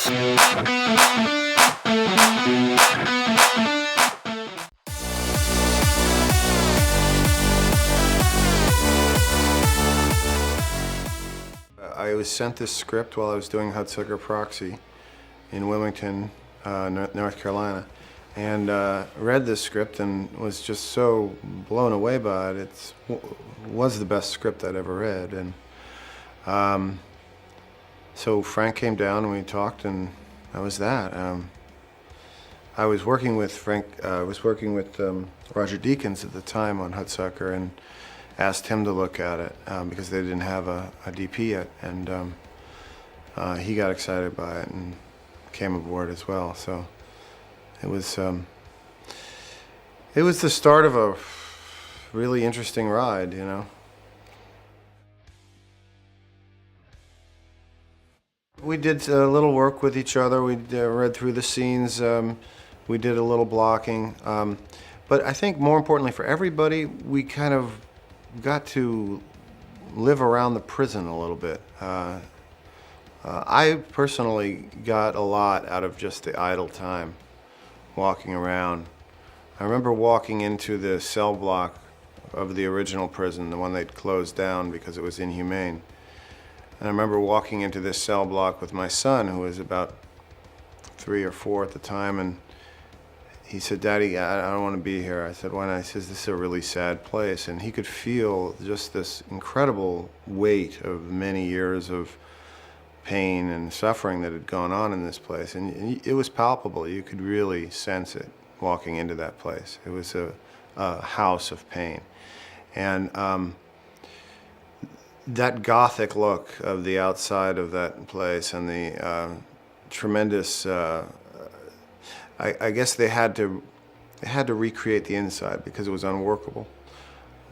I was sent this script while I was doing Hudsucker Proxy in Wilmington, North Carolina, and read this script and was just so blown away by it. It was the best script I'd ever read, and so Frank came down and we talked, and that was that. I was working with Roger Deakins at the time on Hudsucker, and asked him to look at it because they didn't have a DP yet, and he got excited by it and came aboard as well. So it was the start of a really interesting ride, you know. We did a little work with each other. We read through the scenes. We did a little blocking. But I think more importantly for everybody, we kind of got to live around the prison a little bit. I personally got a lot out of just the idle time, walking around. I remember walking into the cell block of the original prison, the one they'd closed down because it was inhumane. And I remember walking into this cell block with my son, who was about 3 or 4 at the time, and he said, "Daddy, I don't want to be here." I said, "Why not?" He says, "This is a really sad place." And he could feel just this incredible weight of many years of pain and suffering that had gone on in this place. And it was palpable. You could really sense it walking into that place. It was a house of pain. And that Gothic look of the outside of that place and the tremendous I guess they had to recreate the inside because it was unworkable.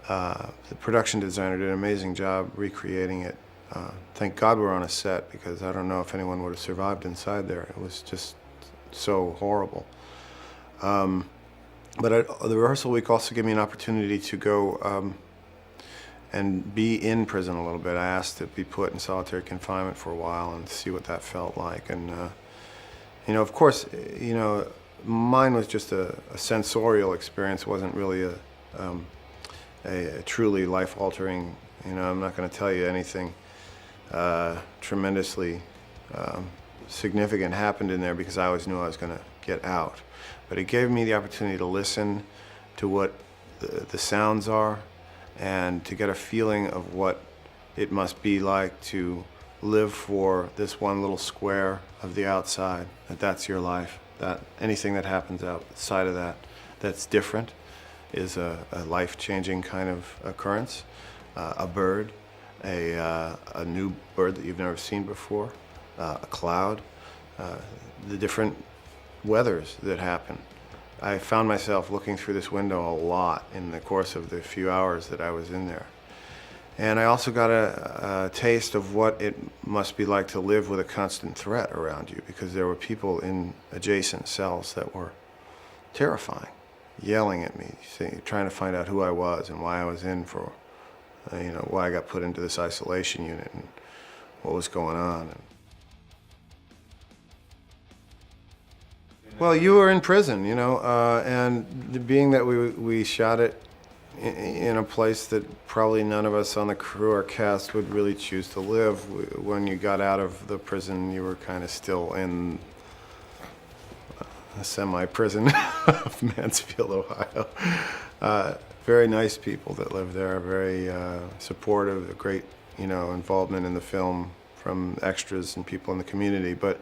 The production designer did an amazing job recreating it. Thank God we're on a set, because I don't know if anyone would have survived inside there. It was just so horrible. But the rehearsal week also gave me an opportunity to go and be in prison a little bit. I asked to be put in solitary confinement for a while and see what that felt like. And you know, of course, you know, mine was just a sensorial experience. It wasn't really a truly life-altering, you know, I'm not going to tell you anything tremendously significant happened in there, because I always knew I was going to get out. But it gave me the opportunity to listen to what the sounds are and to get a feeling of what it must be like to live for this one little square of the outside, that's your life, that anything that happens outside of that that's different is a life-changing kind of occurrence. A bird, a new bird that you've never seen before, a cloud, the different weathers that happen. I found myself looking through this window a lot in the course of the few hours that I was in there. And I also got a taste of what it must be like to live with a constant threat around you, because there were people in adjacent cells that were terrifying, yelling at me, trying to find out who I was and why I was in for, you know, why I got put into this isolation unit and what was going on. Well, you were in prison, you know, and being that we shot it in a place that probably none of us on the crew or cast would really choose to live. When you got out of the prison, you were kind of still in a semi-prison of Mansfield, Ohio. Very nice people that live there, very supportive, great, you know, involvement in the film from extras and people in the community, but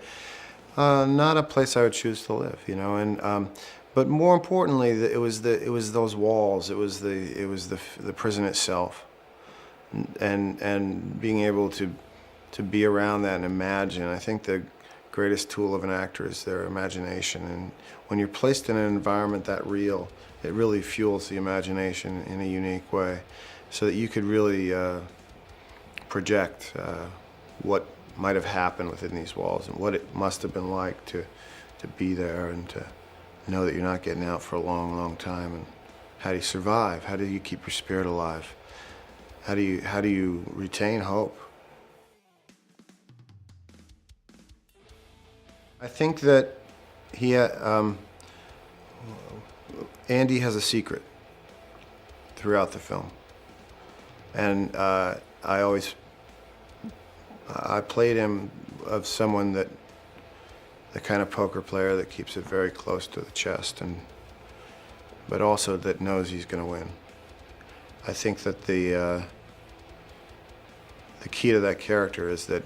not a place I would choose to live, you know. And but more importantly, it was those walls. It was the prison itself, and being able to be around that and imagine. I think the greatest tool of an actor is their imagination. And when you're placed in an environment that real, it really fuels the imagination in a unique way, so that you could really project what might have happened within these walls and what it must have been like to be there and to know that you're not getting out for a long, long time. And how do you survive? How do you keep your spirit alive? How do you retain hope? I think that Andy has a secret throughout the film, and I played him of someone that the kind of poker player that keeps it very close to the chest, but also that knows he's going to win. I think that the key to that character is that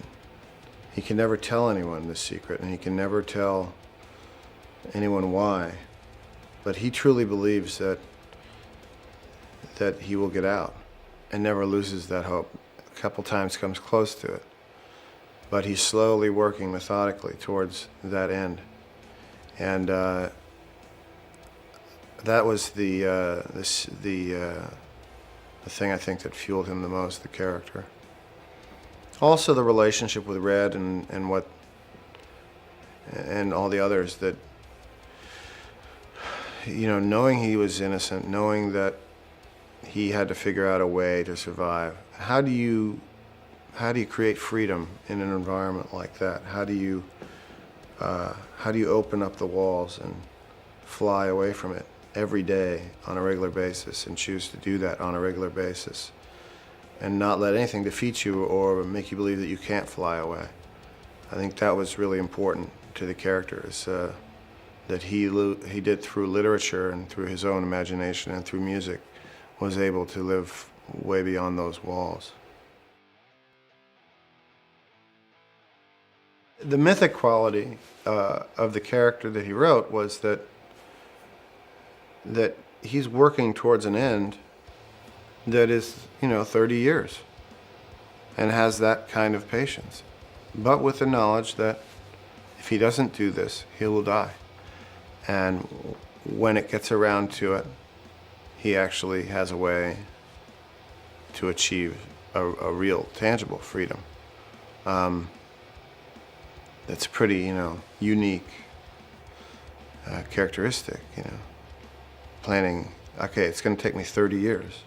he can never tell anyone this secret, and he can never tell anyone why, but he truly believes that he will get out and never loses that hope. A couple times comes close to it, but he's slowly working methodically towards that end. And that was the thing I think that fueled him the most, the character. Also the relationship with Red and all the others, that, you know, knowing he was innocent, knowing that he had to figure out a way to survive. How do you create freedom in an environment like that? How do you open up the walls and fly away from it every day on a regular basis, and choose to do that on a regular basis, and not let anything defeat you or make you believe that you can't fly away? I think that was really important to the characters, that he did through literature and through his own imagination and through music, was able to live way beyond those walls. The mythic quality of the character that he wrote was that he's working towards an end that is, 30 years, and has that kind of patience, but with the knowledge that if he doesn't do this, he will die. And when it gets around to it, he actually has a way to achieve a real, tangible freedom. That's pretty, unique characteristic, Planning, okay, it's going to take me 30 years,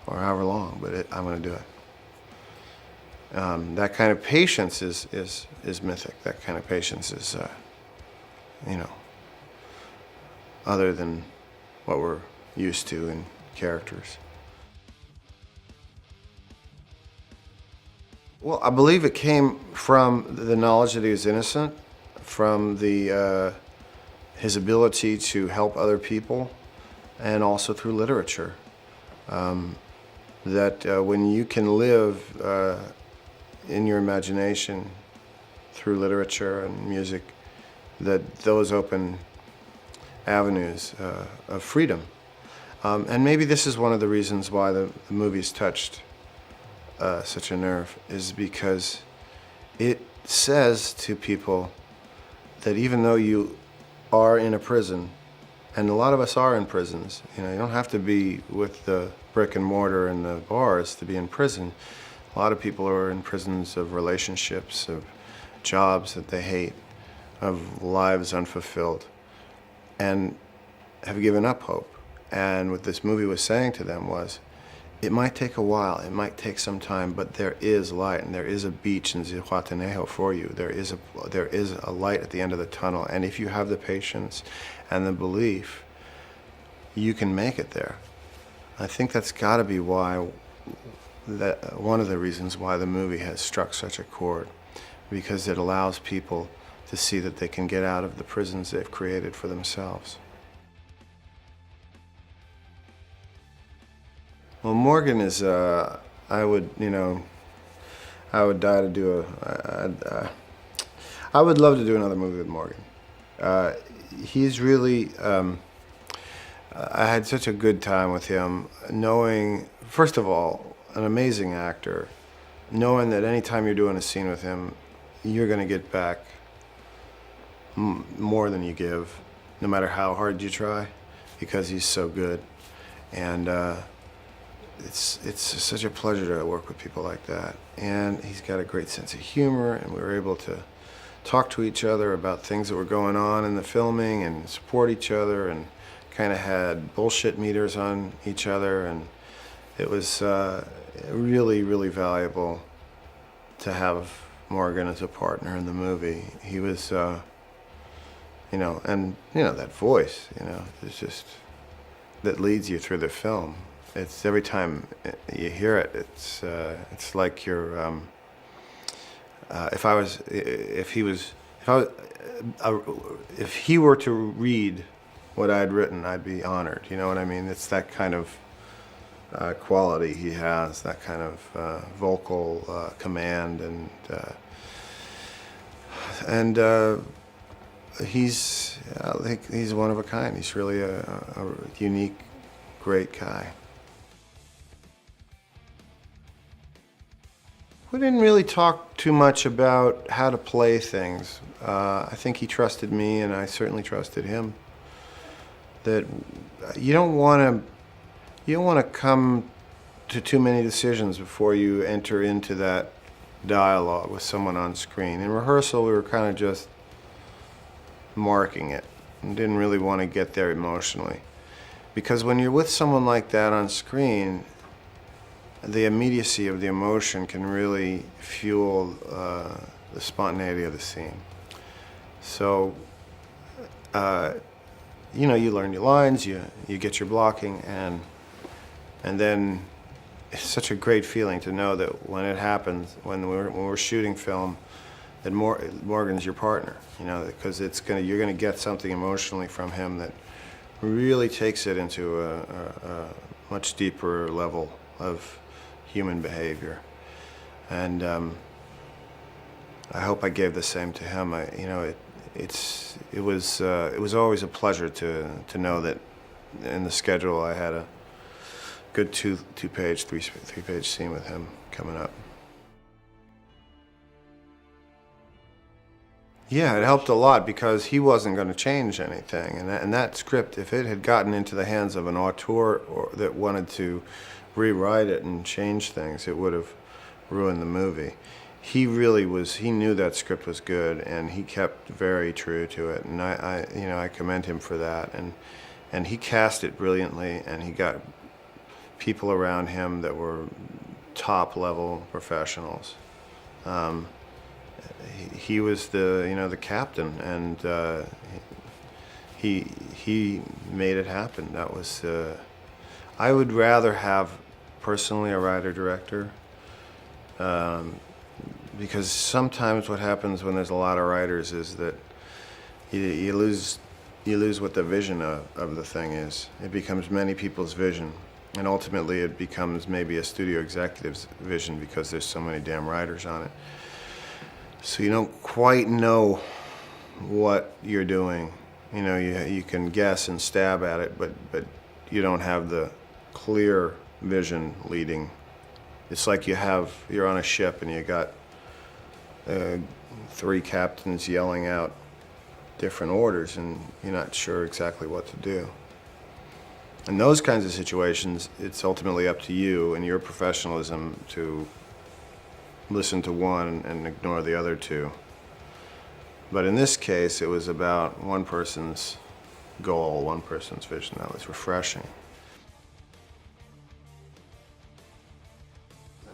or however long, but I'm going to do it. That kind of patience is mythic. That kind of patience is, other than what we're used to in characters. Well, I believe it came from the knowledge that he was innocent, from his ability to help other people, and also through literature. That when you can live in your imagination through literature and music, that those open avenues of freedom. And maybe this is one of the reasons why the movie's touched such a nerve, is because it says to people that even though you are in a prison, and a lot of us are in prisons, you don't have to be with the brick and mortar and the bars to be in prison. A lot of people are in prisons of relationships, of jobs that they hate, of lives unfulfilled, and have given up hope. And what this movie was saying to them was, it might take a while, it might take some time, but there is light, and there is a beach in Zihuatanejo for you. There is a light at the end of the tunnel, and if you have the patience and the belief, you can make it there. I think that's got to be one of the reasons why the movie has struck such a chord, because it allows people to see that they can get out of the prisons they've created for themselves. Well, Morgan is, I would die to do I would love to do another movie with Morgan. He's really, I had such a good time with him, knowing, first of all, an amazing actor, knowing that anytime you're doing a scene with him, you're going to get back more than you give, no matter how hard you try, because he's so good. And it's such a pleasure to work with people like that. And he's got a great sense of humor, and we were able to talk to each other about things that were going on in the filming and support each other, and kind of had bullshit meters on each other. And it was really, really valuable to have Morgan as a partner in the movie. He was you know, and you know that voice, you know, it's just that leads you through the film. It's every time you hear it, it's like you're. If he were to read what I'd written, I'd be honored. You know what I mean? It's that kind of quality he has, that kind of vocal command, and he's one of a kind. He's really a unique, great guy. We didn't really talk too much about how to play things. I think he trusted me, and I certainly trusted him. That you don't want to come to too many decisions before you enter into that dialogue with someone on screen. In rehearsal, we were kind of just marking it and didn't really want to get there emotionally. Because when you're with someone like that on screen, the immediacy of the emotion can really fuel the spontaneity of the scene. So, you know, you learn your lines, you get your blocking, and then it's such a great feeling to know that when it happens, when we're shooting film, that Morgan's your partner. You know, because you're gonna get something emotionally from him that really takes it into a much deeper level of human behavior, and I hope I gave the same to him. It was always a pleasure to know that in the schedule I had a good three-page scene with him coming up. Yeah, it helped a lot because he wasn't going to change anything, and that script, if it had gotten into the hands of an auteur that wanted to rewrite it and change things, it would have ruined the movie. He knew that script was good, and he kept very true to it, and I commend him for that, and he cast it brilliantly, and he got people around him that were top-level professionals. He was the captain, and he made it happen. That was. I would rather have personally a writer-director, because sometimes what happens when there's a lot of writers is that you lose what the vision of the thing is. It becomes many people's vision, and ultimately it becomes maybe a studio executive's vision because there's so many damn writers on it. So you don't quite know what you're doing. You know, you can guess and stab at it, but you don't have the clear vision leading. It's like you're on a ship and you got 3 captains yelling out different orders, and you're not sure exactly what to do. In those kinds of situations, it's ultimately up to you and your professionalism to listen to one and ignore the other 2. But in this case, it was about one person's goal, one person's vision. That was refreshing.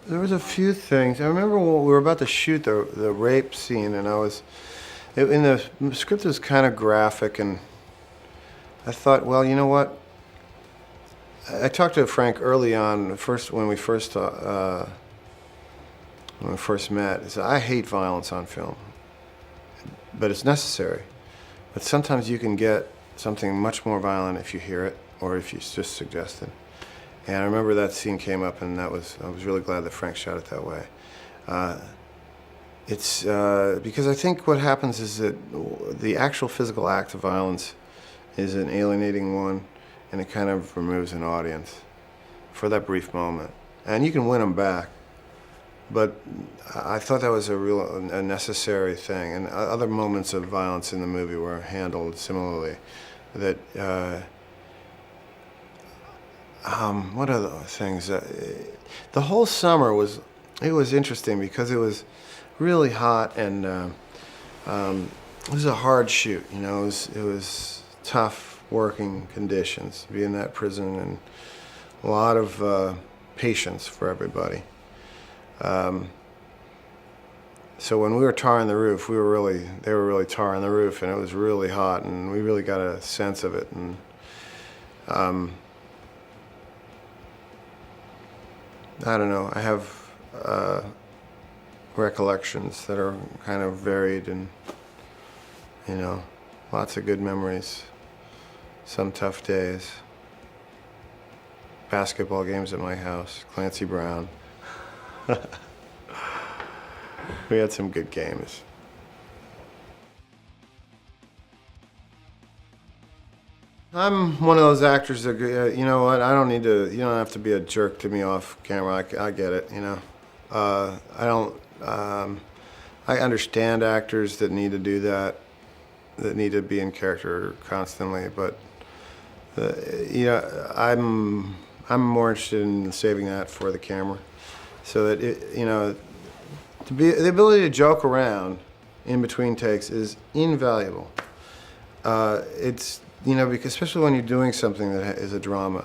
There was a few things. I remember when we were about to shoot the rape scene, and in the script was kind of graphic, and I thought, well, you know what? I talked to Frank early on, when we first met. He said, I hate violence on film, but it's necessary. But sometimes you can get something much more violent if you hear it, or if it's just suggested. And I remember that scene came up, and I was really glad that Frank shot it that way. It's because I think what happens is that the actual physical act of violence is an alienating one, and it kind of removes an audience for that brief moment. And you can win them back, but I thought that was a necessary thing. And other moments of violence in the movie were handled similarly. That what other things? The whole summer was interesting because it was really hot, and it was a hard shoot. You know, it was tough working conditions. Be in that prison, and a lot of patience for everybody. So when we were tarring the roof, they were really tarring the roof, and it was really hot, and we really got a sense of it. And I don't know, I have recollections that are kind of varied, and lots of good memories, some tough days. Basketball games at my house, Clancy Brown. We had some good games. I'm one of those actors that, you know what, you don't have to be a jerk to me off camera. I get it, I understand actors that need to do that need to be in character constantly, but, I'm more interested in saving that for the camera, so that the ability to joke around in between takes is invaluable. It's because especially when you're doing something that is a drama,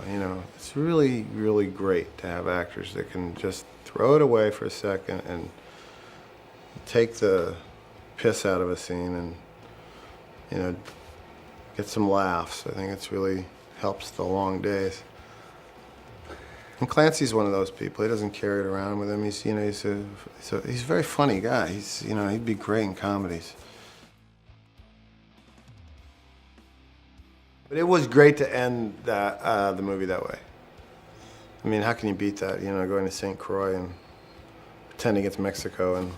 it's really, really great to have actors that can just throw it away for a second and take the piss out of a scene and get some laughs. I think it's really helps the long days. And Clancy's one of those people. He doesn't carry it around with him. He's a very funny guy. He'd be great in comedies. But it was great to end the movie that way. I mean, how can you beat that? Going to St. Croix and pretending it's Mexico, and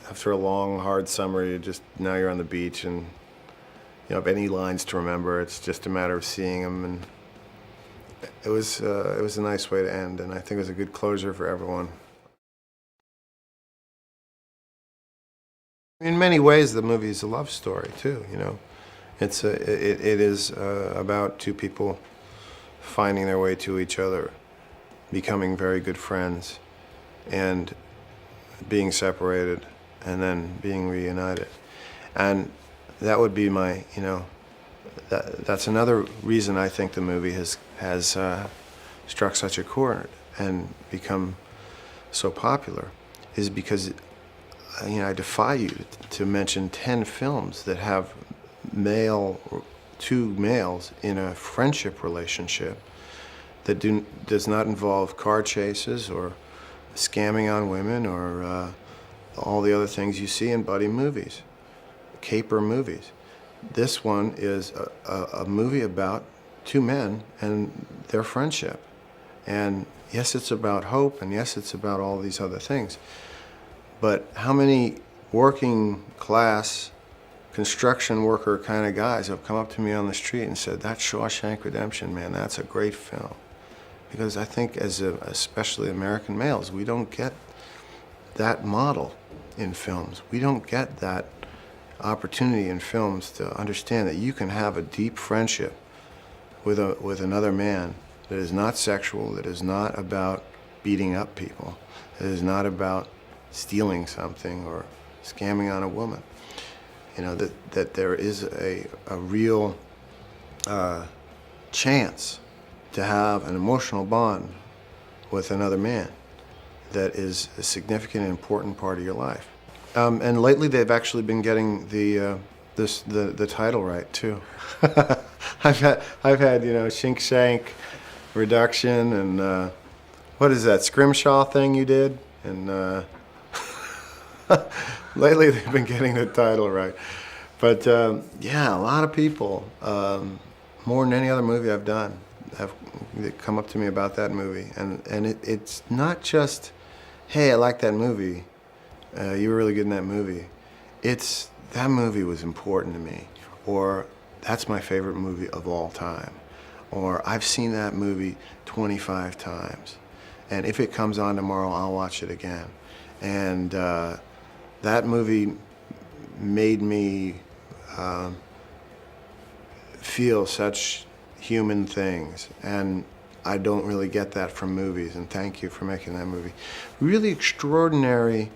after a long, hard summer, now you're on the beach, and if any lines to remember, it's just a matter of seeing them. And it was a nice way to end, and I think it was a good closure for everyone. In many ways, the movie is a love story too. It is about two people finding their way to each other, becoming very good friends, and being separated, and then being reunited. And that would be my, that's another reason I think the movie has struck such a chord and become so popular, is because I defy you to mention 10 films that have two males in a friendship relationship that does not involve car chases or scamming on women or all the other things you see in buddy movies, caper movies. This one is a movie about two men and their friendship. And yes, it's about hope, and yes, it's about all these other things. But how many working class construction worker kind of guys have come up to me on the street and said, "That Shawshank Redemption, man, that's a great film." Because I think especially American males, we don't get that model in films. We don't get that opportunity in films to understand that you can have a deep friendship with another man that is not sexual, that is not about beating up people, that is not about stealing something or scamming on a woman. That there is a real chance to have an emotional bond with another man that is a significant and important part of your life. And lately they've actually been getting the title right too. I've had Shawshank Reduction, and what is that Scrimshaw thing you did? And lately they've been getting the title right. But yeah, a lot of people, more than any other movie I've done, have come up to me about that movie. And it's not just, "Hey, I like that movie. You were really good in that movie." It's, "That movie was important to me," or "That's my favorite movie of all time," or "I've seen that movie 25 times, and if it comes on tomorrow, I'll watch it again." And that movie made me feel such human things, and I don't really get that from movies, and thank you for making that movie. Really extraordinary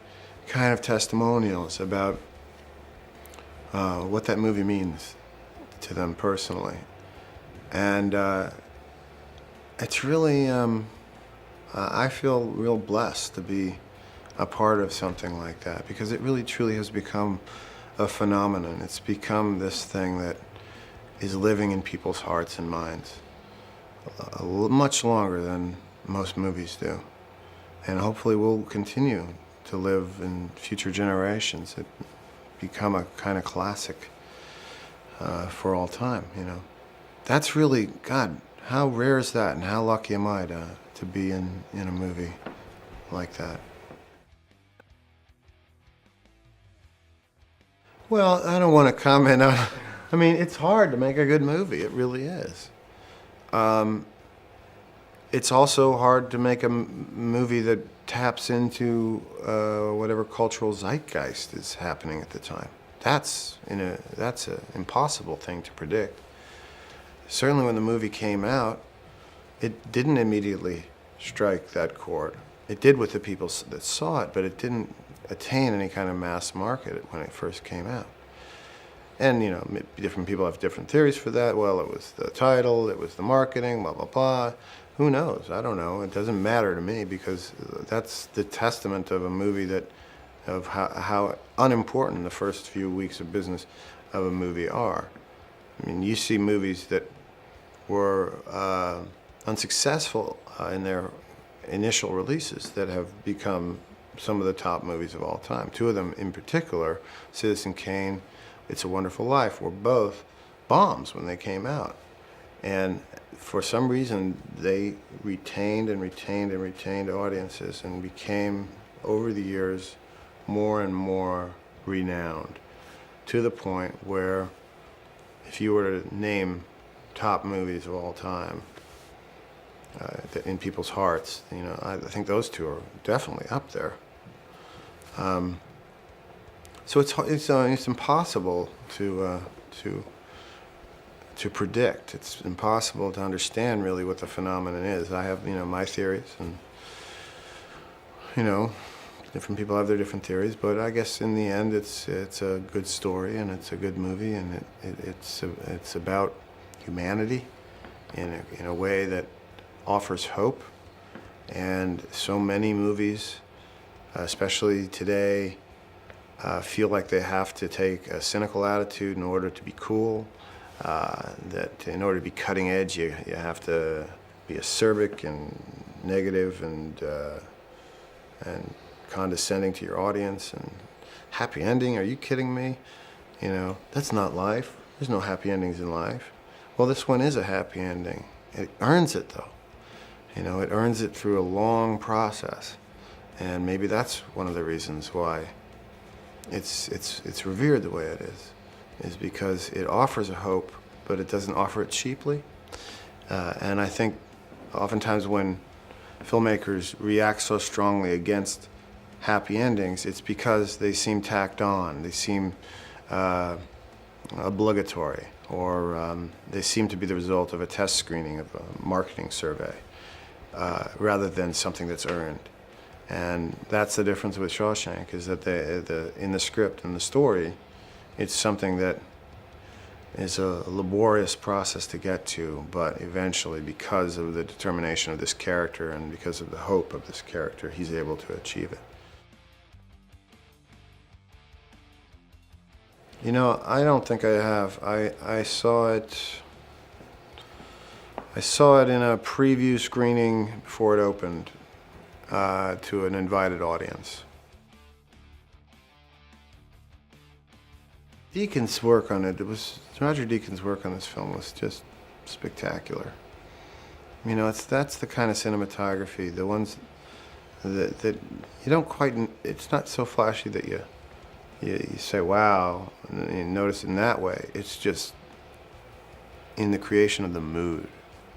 kind of testimonials about what that movie means to them personally. And it's really, I feel real blessed to be a part of something like that, because it really truly has become a phenomenon. It's become this thing that is living in people's hearts and minds much longer than most movies do. And hopefully will continue to live in future generations. It become a kind of classic for all time, you know. That's really, God, how rare is that, and how lucky am I to be in a movie like that? Well, I don't want to comment on, I mean, it's hard to make a good movie, it really is. It's also hard to make a movie that taps into whatever cultural zeitgeist is happening at the time. That's an impossible thing to predict. Certainly when the movie came out, it didn't immediately strike that chord. It did with the people that saw it, but it didn't attain any kind of mass market when it first came out. And, you know, different people have different theories for that. Well, it was the title, it was the marketing, blah, blah, blah. Who knows? I don't know. It doesn't matter to me, because that's the testament of a movie of how unimportant the first few weeks of business of a movie are. I mean, you see movies that were unsuccessful in their initial releases that have become some of the top movies of all time. Two of them in particular, Citizen Kane, It's a Wonderful Life, were both bombs when they came out. And for some reason, they retained and retained and retained audiences and became, over the years, more and more renowned, to the point where if you were to name top movies of all time in people's hearts, you know, I think those two are definitely up there. So it's impossible to predict. It's impossible to understand really what the phenomenon is. I have, you know, my theories, and, you know, different people have their different theories, but I guess in the end it's a good story, and it's a good movie, and it's about humanity in a way that offers hope. And so many movies, especially today, feel like they have to take a cynical attitude in order to be cool. That in order to be cutting edge, you have to be acerbic and negative and condescending to your audience. And happy ending? Are you kidding me? You know, that's not life. There's no happy endings in life. Well, this one is a happy ending. It earns it, though. You know, it earns it through a long process, and maybe that's one of the reasons why it's revered the way it is because it offers a hope, but it doesn't offer it cheaply. And I think oftentimes when filmmakers react so strongly against happy endings, it's because they seem tacked on, they seem obligatory, or they seem to be the result of a test screening of a marketing survey, rather than something that's earned. And that's the difference with Shawshank, is that in the script and the story, it's something that is a laborious process to get to, but eventually, because of the determination of this character and because of the hope of this character, he's able to achieve it. You know, I don't think I have. I saw it in a preview screening before it opened to an invited audience. Deacon's work on it, Roger Deacon's work on this film was just spectacular. You know, that's the kind of cinematography, the ones that you don't quite, it's not so flashy that you say, wow, and you notice it in that way. It's just in the creation of the mood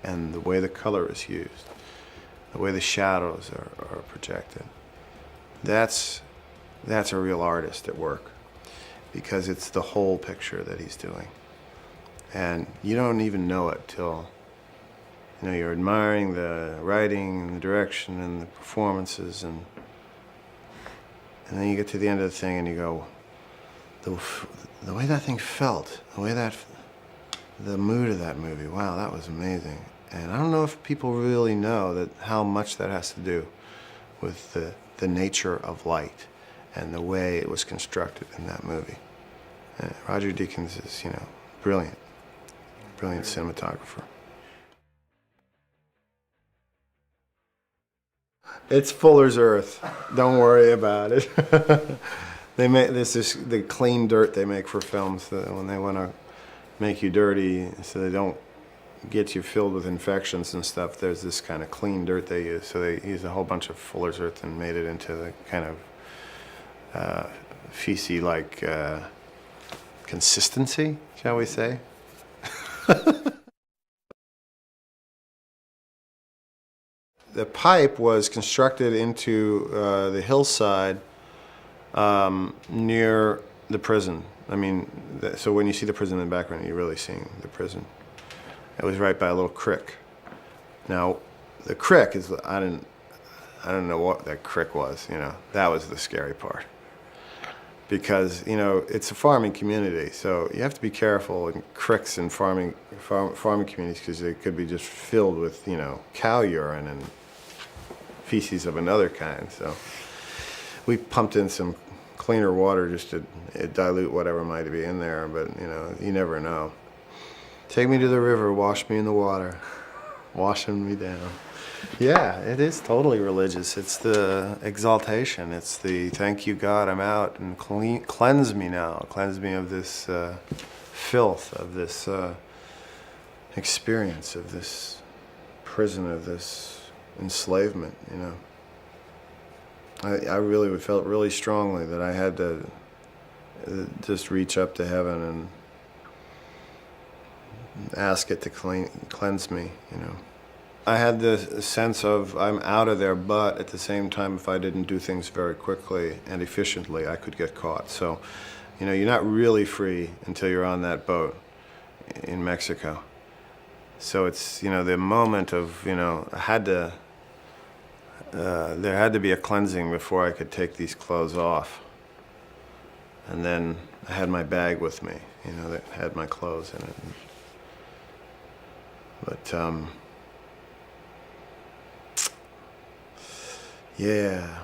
and the way the color is used, the way the shadows are projected. That's a real artist at work, because it's the whole picture that he's doing. And you don't even know it till, you know, you're admiring the writing and the direction and the performances, and then you get to the end of the thing and you go, the way that thing felt, the mood of that movie, wow, that was amazing. And I don't know if people really know how much that has to do with the nature of light and the way it was constructed in that movie. Roger Deakins is, you know, brilliant cinematographer. It's Fuller's Earth. Don't worry about it. They make this is the clean dirt they make for films when they want to make you dirty, so they don't get you filled with infections and stuff. There's this kind of clean dirt they use. So they used a whole bunch of Fuller's Earth and made it into the kind of feces-like consistency, shall we say? The pipe was constructed into the hillside near the prison. I mean, so when you see the prison in the background, you're really seeing the prison. It was right by a little creek. Now, the creek is, I don't know what that creek was, you know. That was the scary part. Because, you know, it's a farming community, so you have to be careful in creeks and farming communities, because they could be just filled with, you know, cow urine and feces of another kind. So we pumped in some cleaner water just to dilute whatever might be in there, but, you know, you never know. Take me to the river, wash me in the water, washing me down. Yeah, it is totally religious. It's the exaltation. It's the thank you, God, I'm out, and cleanse me now. Cleanse me of this filth, of this experience, of this prison, of this enslavement, you know. I really felt really strongly that I had to just reach up to heaven and ask it to cleanse me, you know. I had the sense of I'm out of there, but at the same time, if I didn't do things very quickly and efficiently, I could get caught. So, you know, you're not really free until you're on that boat in Mexico. So it's, you know, the moment of, you know, there had to be a cleansing before I could take these clothes off. And then I had my bag with me, you know, that had my clothes in it. But, yeah.